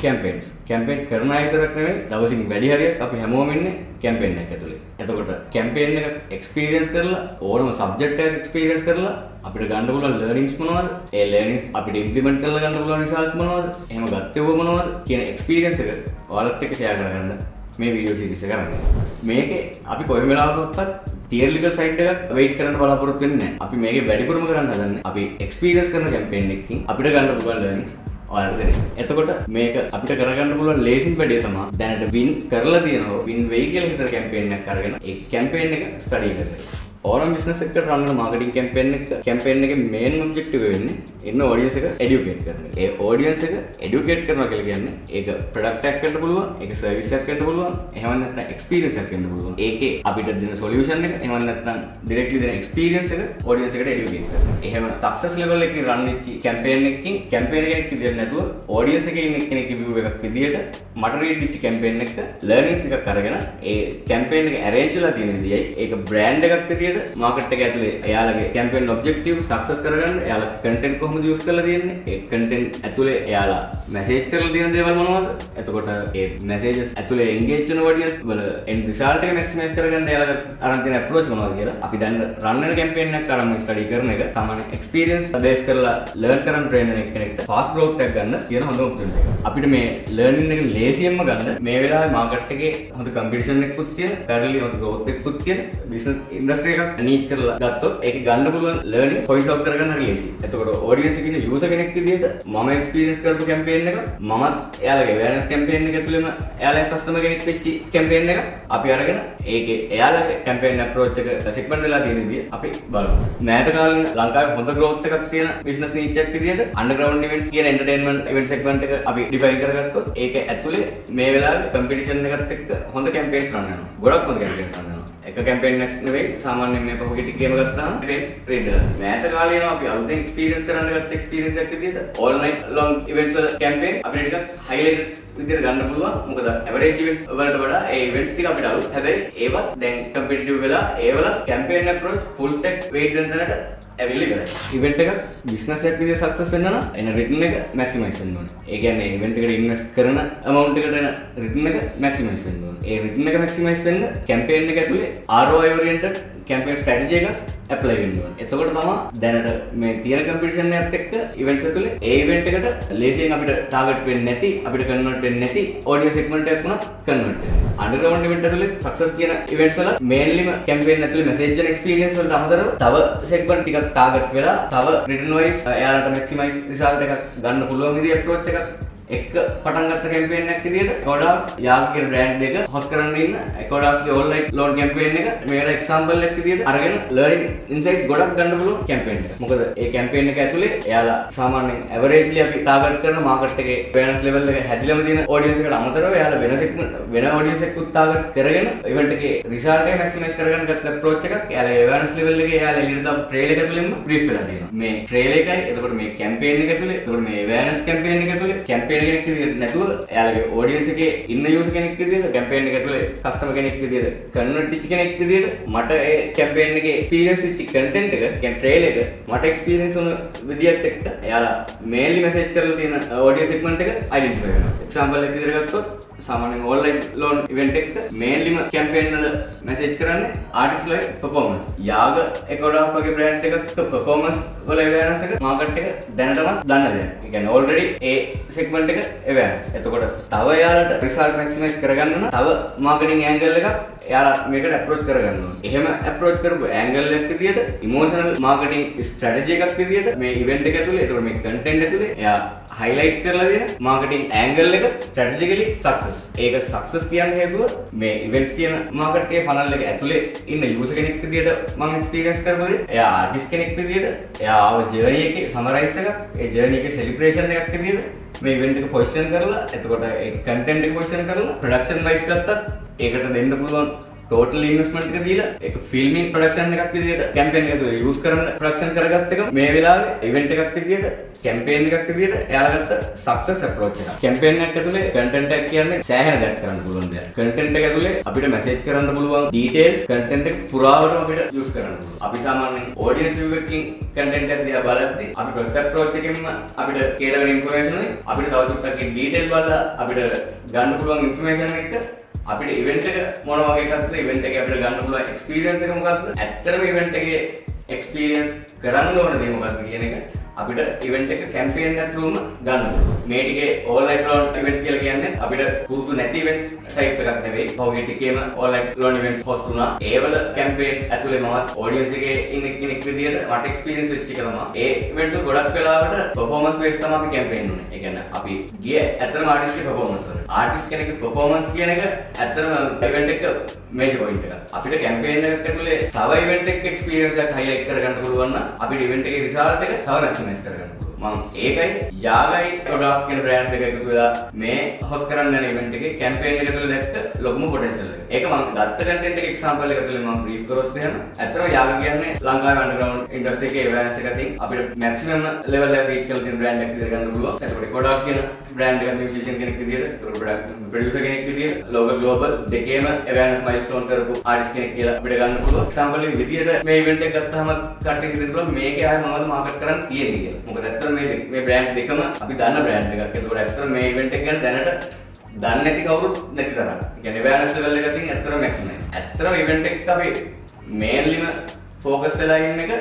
Campaign කරන අය විතරක් නෙවෙයි දවසින් වැඩි හරියක් අපි හැමෝම ඉන්නේ කැම්පේන් එකක් ඇතුලේ. එතකොට කැම්පේන් එක එක්ස්පීරියන්ස් කරලා ඕනම සබ්ජෙක්ට් එකක් එක්ස්පීරියන්ස් කරලා අපිට ගන්න පුළුවන් ලර්නින්ග්ස් මොනවද? ඒ ලර්නින්ග්ස් අපිට ඉම්ප්ලිමන්ට් කරලා ගන්න පුළුවන් රිසල්ට්ස් මොනවද? එහෙම ගත්තේ මොනවද කියන එක්ස්පීරියන්ස් එක ඔයාලත් එක්ක ෂෙයා කරගන්න මේ වීඩියෝ සීරීස් එක කරන්නේ. මේකේ අපි කොයි වෙලාවකවත් තියරිටිකල් සයිඩ් එකක් වෙයිට් කරන්න බලාපොරොත්තු වෙන්නේ නැහැ. අපි මේකේ වැඩිපුරම කරන්න හදන්නේ අපි එක්ස්පීරියන්ස් කරන කැම්පේන් එකකින් අපිට ගන්න පුළුවන් ලර්නින්ග්ස් ඔයාලට දෙන්න. එතකොට මේක අපිට කරගන්න පුළුවන් ලේසින් වැඩේ තමයි දැනට වින් කරලා තියෙනවා වින් වෙයි කියලා හිතන කැම්පේන් එකක් අරගෙන ඒ කැම්පේන් එක ස්ටඩි කරලා. ඕනම බිස්නස් එකකට රන් කරන මාකටිංగ్ කැම්පේන් එකේ මේන් ඔබ්ජෙක්ටිව් වෙන්නේ ඉන්න ඔඩියන්ස් එක එඩියුකේට් කරන එක. ඒ ඔඩියන්ස් එක එඩියුකේට් කරනවා කියලා කියන්නේ ඒක ප්‍රොඩක්ට් එකක් වෙන්න පුළුවන්, ඒක සර්විස් එකක් වෙන්න පුළුවන්, එහෙම නැත්නම් එක්ස්පීරියන්ස් එකක් වෙන්න පුළුවන්. ඒකේ අපිට දෙන සොලියුෂන් එක, එහෙම නැත්නම් ඩිරෙක්ට්ලි දෙන එක්ස්පීරියන්ස් එක ඔඩියන්ස් එකට එඩියුකේට් කරනවා. එහෙම සක්සස් ලෙවල් එකකින් රන් වෙච්ච කැම්පේන් එකකින් කැම්පේන් එකක් විදියට නැතුව ඔඩියන්ස් එකේ ඉන්න කෙනෙක්ගේ view එකක් විදියට මට රීඩ් වෙච්ච කැම්පේන් එක ලර්නින්ග්ස් එකක් අරගෙන ඒ කැම්පේන් එක arrange වෙලා තියෙන විදියයි ඒක බ්‍රෑන්ඩ් එකක් විදියට මාකට් එක ඇතුලේ එයාලගේ කැම්පේන් ඔබ්ජෙක්ටිව් සක්සස් කරගන්න එයාලා කන්ටෙන්ට් කොහොමද යූස් කරලා තියෙන්නේ ඒ කන්ටෙන්ට් ඇතුලේ එයාලා මැසේජ් කරලා තියෙන දේවල් මොනවද එතකොට ඒ මැසේජස් ඇතුලේ එන්ගේජ් වෙන ඔඩියන්ස් වල එන්ඩ් රිසල්ට් එක මැක්සිමයිස් කරගන්න එයාලා අරන් තියෙන අප්‍රෝච් මොනවද කියලා අපි දැන් රන් වෙන කැම්පේන් එකක් අරන් ස්ටඩි කරන එක සාමාන්‍ය එක්ස්පීරියන්ස් බේස් කරලා ලර්න් කරන් ට්‍රේන් වෙන කෙනෙක්ට ෆාස්ට් ග්‍රෝත් එකක් ගන්න කියන හොඳ ඔප්ෂන් එක. අපිට මේ ලර්නින් එක ලේසියෙන්ම ගන්න මේ වෙලාවේ මාකට් එකේ හොඳ කම්පිටිෂන් එකකුත් තියෙන පැරලි හොඳ ග්‍රෝත් එකකුත් තියෙන බිස්නස් ඉන්ඩස්ට්‍රි එකක් නීච් කරලා ගත්තොත් ඒක ගන්න පුළුවන් ලර්නින් පොයින්ට් අවුට් කරගන්න හරි ලේසියි. එතකොට ඔඩියන්ස් එකේ ඉන්න යූසර් කෙනෙක් විදිහට මම එක්ස්පීරියන්ස් කරපු කැම්පේන් එක මමත් එයාලගේ අවේර්නස් කැම්පේන් එක ඇතුළේම එයාලගේ කස්ටමර් කෙනෙක් වෙච්ච කැම්පේන් එක අපි අරගෙන ඒකේ එයාලගේ කැම්පේන් අප්‍රෝච් එක සෙග්මන්ට් වෙලා තියෙන විදිහ අපි බලමු. මෑත කාලේ ලංකාවේ හොඳ ග්‍රෝත් එකක් තියෙන බිස්නස් නීච් එකක් විදිහට අන්ඩර්ග්‍රවුන්ඩ් ඉවෙන්ට්ස් කියන එන්ටර්ටේන්මන්ට් ඉවෙන්ට් සෙග්මන්ට් එක අපි ඩිෆයින් කරගත්තොත් ඒක ඇතුලේ මේ වෙලාවේ කම්පිටිෂන් එකත් එක්ක හොඳ කැම්පේන්ස් රන් වෙනවා. ගොඩක් හොඳ කැම්පේන්ස් රන් වෙනවා. එක කැම්පේන් එකක් නෙවෙයි සාමාන්‍යයෙන් මේ පහුගිය ටිකේම ගත්තාම ට්‍රේඩ් කරනවා. මෑත කාලේ එනවා අපි අලුතෙන් එක්ස්පීරියන්ස් කරන්න ගත්ත එක්ස්පීරියන්ස් එකක් විදිහට ඕල් නයිට් ලොන්ග් ඉවෙන්ට්ස් වල කැම්පේන් අපිට ටිකක් හයිලයිට් විදිහට ගන්න පුළුවන්. මොකද ඇවරේජ් ඉවෙන්ට්ස් වලට වඩා ඒ ඉවෙන්ට්ස් ටික අපිට අලුත්. හැබැයි ඒවත් දැන් කම්පිටිටිව් වෙලා ඒවල campaign approach full stack weight වෙන තැනට ඇවිල්ලා ඉවරයි. ඉවෙන්ට් එකක් බිස්නස් එකක් විදිහට සක්සස් වෙන්න නම් එන රිටර්න් එක මැක්සිමයිස් වෙන්න ඕනේ. ඒ කියන්නේ ඉවෙන්ට් එකට ඉන්වෙස්ට් කරන amount එකට එන රිටර්න් එක මැක්සිමයිස් වෙන්න ඕනේ. ඒ රිටර්න් එක මැක්සිමයිස් වෙන්න කැම්පේන් එක ඇතුලේ ROI oriented කැම්පේන් ස්ට්‍රැටජි එක ඇප්ලයි වෙන්න ඕනේ. එතකොට තමයි දැනට මේ තියෙන කම්පිටිෂන් එකත් එක්ක ඉවෙන්ට්ස් ඇතුලේ ඒ ඉවෙන්ට් එකට ලේසියෙන් අපිට ටාගට් වෙන්නේ නැති, අපිට කන්වර්ට් වෙන්නේ නැති ඔඩියන්ස් සෙග්මන්ට් එකක් වුණත් කන්වර්ට් වෙනවා. අන්ඩර්ග්‍රවුන්ඩ් ඉවෙන්ට් ඇතුලේ සක්සස් කියන ඉවෙන්ට්ස් වල මේන්ලිම කැම්පේන් ඇතුලේ මැසේජ් එන එක්ස්පීරියන්ස් වලට අමතරව තව සෙග්මන්ට් ටිකක් ටාගට් වෙලා තව රිටර්න් වයිස් එයාලට මැක්සිමයිස් රිසල්ට් එකක් ගන්න පුළුවන් විදිහේ අප්‍රෝච් එකක් එක්ක පටන් ගත්ත කැම්පේන් එකක් විදිහට කොඩාෆ් යාග් කියන බ්‍රෑන්ඩ් එක හොස් කරන්න ඉන්න කොඩාෆ්ගේ ඔන්ලයින් ලෝන් කැම්පේන් එක මේලා එක්සැම්පල් එකක් විදිහට අරගෙන ලර්නින් ඉන්සයිට් ගොඩක් ගන්න පුළුවන් කැම්පේන් එක. මොකද ඒ කැම්පේන් එක ඇතුලේ එයාලා සාමාන්‍යයෙන් ඇවරේජ්ලි අපි ටාගට් කරන මාකට් එකේ අවේර්නස් ලෙවල් එක හැදිලාම තියෙන ඔඩියන්ස් එකට අමතරව එයාලා වෙන සෙග්මන්ට් වෙන ඔඩියන්ස් එක්කුත් ටාගට් කරගෙන ඉවෙන්ට් එකේ රිසල්ට් එක මැක්සිමයිස් කරගන්න ගත්ත අප්‍රෝච් එකක් එයාලා අවේර්නස් ලෙවල් එකේ එයාලා එළියට දාපු ට්‍රේල් එක ඇතුළෙන්ම බ්‍රීෆ් වෙලා තියෙනවා. මේ ට්‍රේල් එකයි එතකොට මේ කැම්පේන් එක ඇතුලේ එතකොට මේ අවේර්නස් කැම්පේන් එක ඇතුලේ කැම්පේන් එකක් විදිහට එයාලගේ ඔඩියන්ස් එකේ ඉන්න යූසර් කෙනෙක් විදිහට කැම්පේන් එක ඇතුලේ කස්ටමර් කෙනෙක් විදිහට කන්වර්ට් වෙච්ච කෙනෙක් විදිහට මට ඒ කැම්පේන් එකේ එක්ස්පීරියන්ස් වෙච්ච කන්ටෙන්ට් එක කියන්නේ ට්‍රේල් එක මට එක්ස්පීරියන්ස් වුණ විදිහත් එක්ක එයාලා මේන්ලි මැසේජ් කරලා තියෙන ඔඩියන්ස් සෙග්මන්ට් එක අයිඩෙන්ටිෆයි වෙනවා. එක්සැම්පල් එකක් විදිහට ගත්තොත් සාමාන්‍යයෙන් ඔන්ලයින් ලෝන් ඉවෙන්ට් එක මේන්ලිම කැම්පේන් වල මැසේජ් කරන්නේ ආටිස්ට්ලා පර්ෆෝමන්ස්. යාග එකොඩාෆ් වගේ බ්‍රෑන්ඩ්ස් එකක පර්ෆෝමන්ස් වල අවේර්නස් එක මාකට් එක දැනටමත් දන්න දෙයක්. ඒ කියන්නේ ඕල්රෙඩි ඒ සෙග්මන්ට් එක අවේර්නස්. එතකොට තව එයාලට රිසල්ට් මැක්සිමයිස් කරගන්න නම් තව මාකටිං ඇන්ගල් එකක් එයාලා මේකට අප්‍රෝච් කරගන්න ඕනේ. එහෙම අප්‍රෝච් කරපු ඇන්ගල් එකක් විදියට ඉමෝෂනල් මාකටිං ස්ට්‍රැටජි එකක් විදියට මේ ඉවෙන්ට් එක ඇතුලේ එතකොට මේ කන්ටෙන්ට් ඇතුලේ එයා හයිලයිට් කරලා දෙන මාකටිං ඇන්ගල් එක ස්ට්‍රැටජිකලි සක්සස්. ඒක සක්සස් කියන්න හේතුව මේ ඉවෙන්ට්ස් කියන මාකට් එකේ ෆනල් එක ඇතුලේ ඉන්න යූසර් කෙනෙක් විදියට මම එක්ස්පීරියන්ස් කරපුවා එයා ආටිස්ට් කෙනෙක් විදියට එයා ආව ජර්නි එකේ සමරයිස් එකක් ඒ ජර්නි එකේ සෙලිබ්‍රේෂන් එකක් විදියට මේ ඉවෙන්ට් එක පොසිෂන් කරලා එතකොට ඒ කන්ටෙන්ට් එක පොසිෂන් කරලා ප්‍රොඩක්ෂන් වයිස් ගත්තත් ඒකට දෙන්න පුළුවන් ටෝටල් ඉන්වෙස්ට්මන්ට් එක දීලා ඒක ෆිල්මින් ප්‍රොඩක්ෂන් එකක් විදිහට කැම්පේන් එක තුළ යූස් කරන්න ප්‍රොඩක්ෂන් කරගත්ත එක මේ වෙලාවේ ඉවෙන්ට් එකක් විදිහට කැම්පේන් එකක් විදිහට එයාලා ගත්ත සක්සස් අප්‍රෝච් එකක්. කැම්පේන් එකක් ඇතුලේ කන්ටෙන්ට් එක කියන්නේ සෑහෙන දෙයක් කරන්න පුළුවන් දෙයක්. කන්ටෙන්ට් එක ඇතුලේ අපිට මැසේජ් කරන්න පුළුවන් ඩීටේල්ස් කන්ටෙන්ට් එක පුරාවටම අපිට යූස් කරන්න පුළුවන්. අපි සාමාන්‍යයෙන් ඔඩියන්ස් view එකකින් කන්ටෙන්ට් එක දිහා බලද්දී අපි ප්‍රොස්පෙක්ට් අප්‍රෝච් එකකින්ම අපිට කේඩවෙන ඉන්ෆර්මේෂන් වලින් අපිට තව චුට්ටක් ඩීටේල් බලලා අපිට ගන්න පුළුවන් ඉන්ෆර්මේෂන් එක අපිට ඉවෙන්ට් එක මොන වගේ එකක්ද ඉවෙන්ට් එකේ අපිට ගන්න පුළුවන් එක්ස්පීරියන්ස් එක මොකක්ද ඇත්තටම ඉවෙන්ට් එකේ එක්ස්පීරියන්ස් කරන්න ඕන දේ මොකක්ද කියන එක අපිට ඉවෙන්ට් එක කැම්පේන් එක through ගන්න පුළුවන්. මේ ටිකේ all night long events කියලා කියන්නේ අපිට පුරුදු නැති events type එකක් නෙවෙයි. ඔහුගේ ටිකේම all night long events host වුණා. ඒවල කැම්පේන් ඇතුලේ මමත් audience එකේ ඉන්න කෙනෙක් විදියට මට experience වෙච්ච එක තමයි. ඒ events වල ගොඩක් වෙලාවට performance based තමයි අපි කැම්පේන් උනේ. ඒ කියන්නේ අපි ගියේ ඇත්තටම artist ගේ performance වල. artist කෙනෙක්ගේ performance කියන එක ඇත්තටම event එක major point එකක්. අපිට කැම්පේන් එකක් ඇතුලේ තව event එකක experience එකක් highlight කරගන්න පුළුවන් නම් අපිට event එකේ result එක තව maximize කරගන්න පුළුවන්. මම ඒකයි යාගයි කොඩාෆ් කියන බ්‍රෑන්ඩ් දෙක එකතු වෙලා මේ හොස් කරන්න යන ඉවෙන්ට් එකේ කැම්පේන් එක තුළ දැක්ක ලොකුම පොටෙන්ෂල් එක. ඒක මම ගත්ත කන්ටෙන්ට් එක එක්සැම්පල් එක තුළ මම බ්‍රීෆ් කරොත් එහෙම ඇත්තටම යාග කියන්නේ ලංකාවේ අන්ඩර්ග්‍රවුන්ඩ් ඉන්ඩස්ට්‍රි එකේ අවයර්නස් එක අතින් අපිට මැක්සිමම් ලෙවල් එක රීච් කරලා තියෙන බ්‍රෑන්ඩ් එකක් විදිහට ගන්න පුළුවන්. එතකොට කොඩාෆ් කියන බ්‍රෑන්ඩ් එක මියුසිෂියන් කෙනෙක් විදිහට, එතකොට ප්‍රොඩියුසර් කෙනෙක් විදිහට, ලෝකල් ග්ලෝබල් දෙකේම අවයර්නස් මයිල්ස්ටෝන් කරපු ආටිස්ට් කෙනෙක් කියලා අපිට ගන්න පුළුවන්. එක්සැම්පල් එක විදිහට මේ ඉවෙන්ට් එක ගත්තාම කට්ටිය හිතන්න පුළුවන් මේකේ ආයෙ මොනවද මාකට් කරන්න තියෙන්නේ කියලා. මොකද ඇත්තටම මේ බ්‍රෑන්ඩ් දෙකම අපි දන්න බ්‍රෑන්ඩ් එකක්. ඒකෝට ඇත්තටම මේ ඉවෙන්ට් එක ගැන දැනට දන්නේ නැති කවුරුත් නැති තරම්. ඒ කියන්නේ අවයර්නස් ලෙවල් එක අතින් ඇත්තටම මැක්සිමයි. ඇත්තටම ඉවෙන්ට් එකක් අපි මේන්ලිම ફોකස් වෙලා ඉන්න එක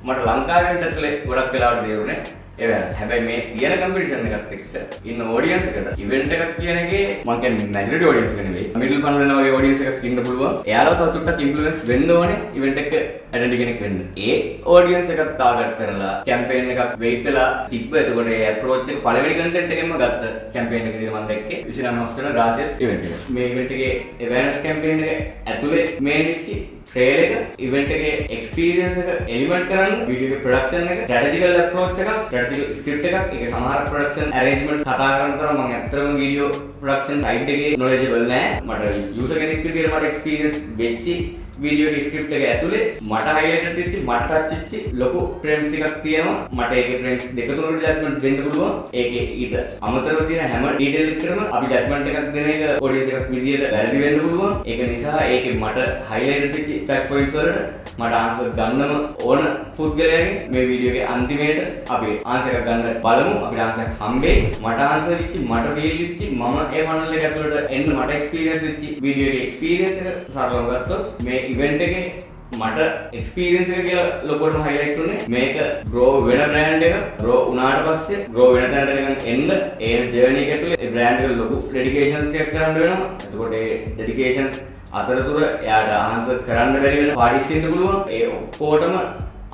මට ලංකාවේ ඉවෙන්ට් එකේ ගොඩක් වෙලාවට තේරුනේ අවයර්නස්. හැබැයි මේ තියෙන කම්පිටිෂන් එකත් එක්ක ඉන්න ඔඩියන්ස් එකට ඉවෙන්ට් එකක් කියන එකේ මම කියන්නේ මැජොරිටි ඔඩියන්ස් එක නෙවෙයි. මිඩල් ෆනල් වගේ ඔඩියන්ස් එකක් ඉන්න පුළුවන්. එයාලා තව චුට්ටක් ඉන්ෆ්ලුවන්ස් වෙන්න ඕනේ ඉවෙන්ට් එක ඇටෙන්ඩ් කෙනෙක් වෙන්න. ඒ ඔඩියන්ස් එකත් ටාගට් කරලා කැම්පේන් එකක් වෙයිට් වෙලා තිබ්බ. එතකොට ඒ අප්‍රෝච් එක පළවෙනි කන්ටෙන්ට් එකෙන්ම ගත්ත කැම්පේන් එක විදිහට මම දැක්කේ 29 හොස්ට් වෙන ග්‍රාසියස් ඉවෙන්ට් එක. මේ ඉවෙන්ට් එකේ අවයර්නස් කැම්පේන් එක ඇතුලේ මේන් වෙච්ච ට්‍රේල් එක ඉවෙන්ට් එකේ එක්ස්පීරියන්ස් එක එලිමන්ට් කරන්න වීඩියෝ එකේ ප්‍රොඩක්ෂන් එක ස්ට්‍රැටජිකල් අප්‍රෝච් එකක් ස්ට්‍රැටජිකල් ස්ක්‍රිප්ට් එකක් ඒකේ සමහර ප්‍රොඩක්ෂන් ඇරේන්ජ්මන්ට් කතා කරන තරම් මම ඇත්තටම වීඩියෝ ප්‍රොඩක්ෂන් සයිඩ් එකේ නොලෙජබල් නෑ මට යූසර් කෙනෙක් විදිහට මට එක්ස්පීරියන්ස් වෙච්ච වීඩියෝ එකේ ස්ක්‍රිප්ට් එක ඇතුලේ මට හයිලයිට් වෙච්ච මට ටච් වෙච්ච ලොකු ෆ්‍රේම්ස් ටිකක් තියෙනවා මට ඒකේ ෆ්‍රේම්ස් දෙක තුනකට ජජ්මන්ට් දෙන්න පුළුවන් ඒකේ ඊට අමතරව තියෙන හැම ඩීටේල් එකකටම අපි ජජ්මන්ට් එකක් දෙන එක ඔඩියන්ස් එකක් විදිහට වැරදි වෙන්න පුළුවන් ඒක නිසා ඒකේ මට හයිලයිට් වෙච්ච ටච් පොයින්ට්ස් වලට මට ආන්සර් ගන්නම ඕන පුද්ගලයාගේ මේ වීඩියෝ එකේ අන්තිමේට අපි ආන්සර් එකක් ගන්න බලමු අපිට ආන්සර් හම්බෙයි මට ආන්සර් වෙච්ච මට ෆීල් වෙච්ච මම ඒ ෆනල් එක ඇතුළට එන්න මට එක්ස්පීරියන්ස් වෙච්ච වීඩියෝ එකේ එක්ස්පීරියන්ස් එක සරලව ගත්තොත් මේ ඉවෙන්ට් එකේ මට එක්ස්පීරියන්ස් එක කියලා ලොකෝටම හයිලයිට් උනේ මේක ග්‍රෝ වෙන බ්‍රෑන්ඩ් එක ග්‍රෝ වුණාට පස්සේ ග්‍රෝ වෙන තැනට නිකන් එන්න ඒ ජර්නි එක ඇතුලේ ඒ බ්‍රෑන්ඩ් එක ලොකු ඩෙඩිකේෂන්ස් එකක් කරන්න වෙනවා එතකොට ඒ ඩෙඩිකේෂන්ස් අතරතුර එයාට ආන්සර් කරන්න බැරි වෙන පාටිස් ඉන්න පුළුවන් ඒ ඔක්කොටම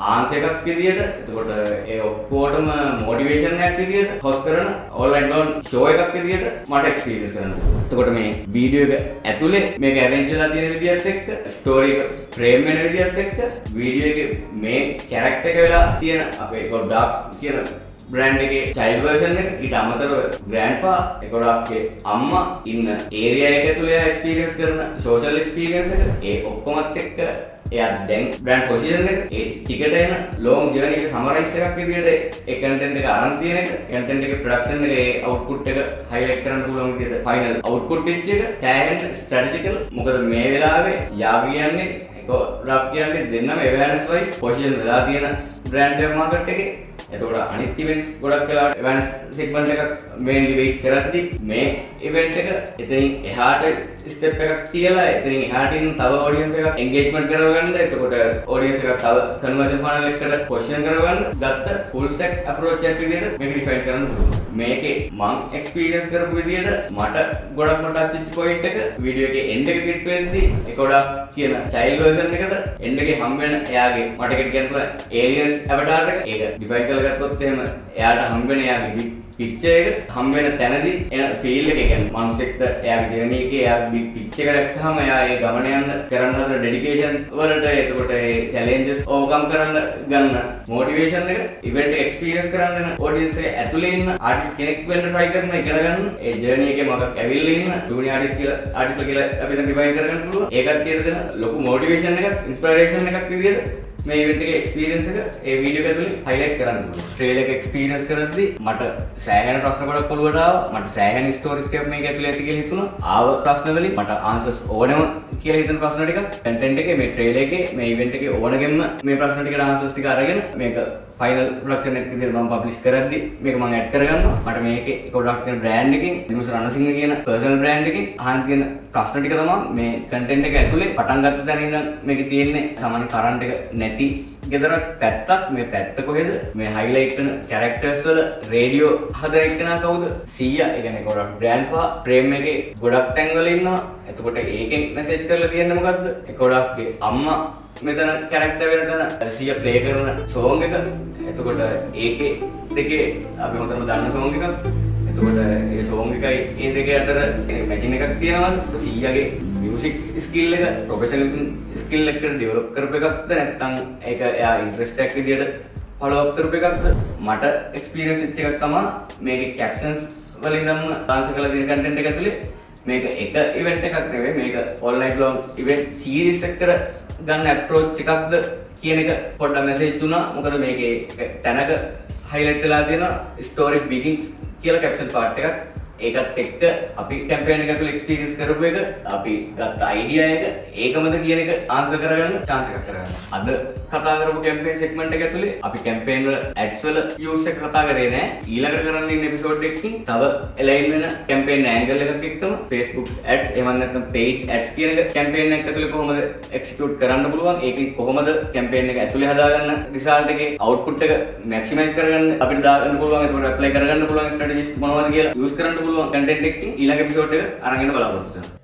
ආන්සර් එකක් විදියට එතකොට ඒ ඔක්කොටම මොටිවේෂන් එකක් විදියට හොස් කරන ඔන්ලයින් ලෝන් ෂෝ එකක් විදියට මට එක්ස්පීරියන්ස් කරන්න. එතකොට මේ වීඩියෝ එක ඇතුලේ මේක ඇරේන්ජ් වෙලා තියෙන විදියත් එක්ක ස්ටෝරි එක ෆ්‍රේම් වෙන විදියත් එක්ක වීඩියෝ එකේ මේ කැරක්ටර් එක වෙලා තියෙන අපේ කොඩාෆ් කියන බ්‍රෑන්ඩ් එකේ චයිල්ඩ් වර්ෂන් එක ඊට අමතරව ග්‍රෑන්ඩ්පා කොඩාෆ්ගේ අම්මා ඉන්න ඒරියා එක ඇතුලේ එක්ස්පීරියන්ස් කරන සෝෂල් එක්ස්පීරියන්ස් එක ඒ ඔක්කොමත් එක්ක එයා දැන් බ්‍රෑන්ඩ් පොසිෂන් එක ඒ ටිකට එන ලොන්ග් ජර්නි එක සමරයිස් එකක් විදිහට ඒ කන්ටෙන්ට් එක අරන් තියෙන එක කන්ටෙන්ට් එකේ ප්‍රොඩක්ෂන් එකේ අවුට්පුට් එක හයිලයිට් කරන්න පුළුවන් විදිහට ෆයිනල් අවුට්පුට් පිච් එක සෑහෙන ස්ට්‍රැටජිකල් මොකද මේ වෙලාවේ යාග කියන්නේ කොඩාෆ් කියන්නේ දෙන්නම අවයර්නස් වයිස් පොසිෂන් වෙලා තියෙන බ්‍රෑන්ඩ් එක මාකට් එකේ එතකොට අනිත් ඉවෙන්ට්ස් ගොඩක් වෙලාවට අවයර්නස් සෙග්මන්ට් එකක් මේන්ලි වෙයිට් කරද්දි මේ ඉවෙන්ට් එක එතනින් එහාට ස්ටෙප් එකක් තියලා එතනින් එහාට ඉන්න තව ඔඩියන්ස් එකක් එන්ගේජ්මන්ට් කරගන්න එතකොට ඔඩියන්ස් එකක් තව කන්වර්ෂන් ෆනල් එකකට පොසිෂන් කරගන්න ගත්ත ෆුල් ස්ටැක් අප්‍රෝච් එකක් විදිහට මේක ඩිෆයින් කරන්න පුළුවන් මේකේ මම එක්ස්පීරියන්ස් කරපු විදිහට මට ගොඩක්ම ටච් වෙච්ච පොයින්ට් එක වීඩියෝ එකේ එන්ඩ් එක කිට් වෙද්දි ඒ ගොඩක් කියන චයිල්ඩ් වර්ෂන් එකට එන්ඩ් එකේ හම් වෙන එයාගේ මට ඒකට කියන්න පුළුවන් ඒලියන්ස් අවතාර් එක ඒක ඩිෆයින් කරගත්තොත් එහෙම එයාට හම් වෙන එයාගේ පිච් එක හම් වෙන තැනදී එන ෆීල් එක කියන්නේ මනුස්සෙක්ට එයාගේ ජර්නි එකේ එයා පිච් එක දැක්කහම එයා ඒ ගමන යන කරන්න හදන ඩෙඩිකේෂන් වලට එතකොට ඒ චැලෙන්ජස් ඕවර්කම් කරන්න ගන්න මොටිවේෂන් එක ඉවෙන්ට් එක එක්ස්පීරියන්ස් කරන්න යන ඔඩියන්ස් එක ඇතුලේ ඉන්න ආටිස්ට් කෙනෙක් වෙන්න try කරන ඉගෙන ගන්න ඒ ජර්නි එකේ මොකක් ඇවිල්ලා ඉන්න ජූනියර් ආටිස්ට් කියලා අපි දැන් ඩිෆයින් කරගන්න පුළුවන් ඒ කට්ටියට දෙන ලොකු මොටිවේෂන් එකක් ඉන්ස්පිරේෂන් එකක් විදියට මේ ඉවෙන්ට් එකේ එක්ස්පීරියන්ස් එක ඒ වීඩියෝ එක ඇතුලේ highlight කරන්න පුළුවන්. ට්‍රේලර් එක එක්ස්පීරියන්ස් කරද්දී මට සෑහෙන ප්‍රශ්න ගොඩක් ඔළුවට ආවා. මට සෑහෙන ස්ටෝරිස් ටිකක් මේක ඇතුලේ ඇති කියලා හිතුණා. ආව ප්‍රශ්න වලින් මට ආන්සර්ස් ඕනෙම කියලා හිතන ප්‍රශ්න ටික කන්ටෙන්ට් එකේ මේ ට්‍රේලර් එකේ මේ ඉවෙන්ට් එකේ ඕනගෙම මේ ප්‍රශ්න ටිකට ආන්සර්ස් ටික අරගෙන මේක ෆයිනල් ප්‍රොඩක්ෂන් එක විදිහට මම පබ්ලිෂ් කරද්දී මේක මම ඇඩ් කරගන්නවා. මට මේකේ ප්‍රොඩක්ට් කියන බ්‍රෑන්ඩ් එකකින් නිමුස රණසිංහ කියන පර්සනල් බ්‍රෑන්ඩ් එකකින් අහන්න තියෙන ප්‍රශ්න ටික තමයි මේ කන්ටෙන්ට් එක ඇතුලේ පටන් ගත්ත තැන ඉඳන් මේකේ තියෙන්නේ සාමාන්‍ය කරන්ට් එක නැති ගෙදරක් පැත්තක් මේ පැත්ත කොහෙද මේ හයිලයිට් වෙන කැරක්ටර්ස් වල රේඩියෝ හදන එක්කෙනා කවුද 100 ඒ කියන්නේ ගොඩක් බ්‍රෑන්ඩ් පහ ප්‍රේම් එකේ ගොඩක් තැන් වල ඉන්නවා එතකොට ඒකෙන් මෙසේජ් කරලා තියන්නේ මොකද්ද ඒ ගොඩක්ගේ අම්මා මෙතන කැරක්ටර් වෙන තැන 100 ප්ලේ කරන සෝංග් එක එතකොට ඒකේ දෙකේ අපි මොකටද දන්න සෝංග් එකක් එතකොට ඒ සෝංග් එකයි ඒ දෙකේ අතර මැචින් එකක් තියෙනවා 100ගේ මියුසික් ස්කිල් එක ප්‍රොෆෙෂනලිසම් ස්කිල් එකට ඩෙවලොප් කරපු එකක්ද නැත්නම් ඒක එයා ඉන්ට්‍රස්ට් එකක් විදියට ෆලෝ අප් කරපු එකක්ද මට එක්ස්පීරියන්ස් වෙච්ච එකක් තමයි මේකේ කැප්ෂන්ස් වලින් නම් ඩාන්ස් කරලා තියෙන කන්ටෙන්ට් එක ඇතුලේ මේක එක ඉවෙන්ට් එකක් නෙවෙයි මේක ඔන්ලයින් ලොන් ඉවෙන්ට් සීරීස් එකකට ගන්න අප්‍රෝච් එකක්ද කියන එක පොඩ්ඩක් මෙසේජ් දුනා මොකද මේකේ තැනක highlight වෙලා තියෙන story begins කියලා caption part එකක් ඒකත් එක්ක අපි කැම්පේන් එක ඇතුළේ එක්ස්පීරියන්ස් කරපු එක අපි ගත්ත අයිඩියා එක ඒකමද කියන එක ආන්සර් කරගන්න chance එකක් කරගන්න. අද කතා කරපු කැම්පේන් සෙග්මන්ට් එක ඇතුළේ අපි කැම්පේන් වල ads වල use එක කතා කරේ නෑ. ඊළඟට කරන්න ඉන්න එපිසෝඩ් එකකින් තව align වෙන කැම්පේන් angle එකක් එක්කම Facebook ads එහෙම නැත්නම් paid ads කියන එක කැම්පේන් එක ඇතුළේ කොහොමද execute කරන්න පුළුවන් ඒකෙන් කොහොමද කැම්පේන් එක ඇතුළේ හදාගන්න result එකේ output එක maximize කරගන්න අපිට දාගන්න පුළුවන් ඒකට apply කරගන්න පුළුවන් strategies මොනවද කියලා use කරන්න පුළුවන් content එකකින් ඊළඟ episode එක අරගෙන බලමු.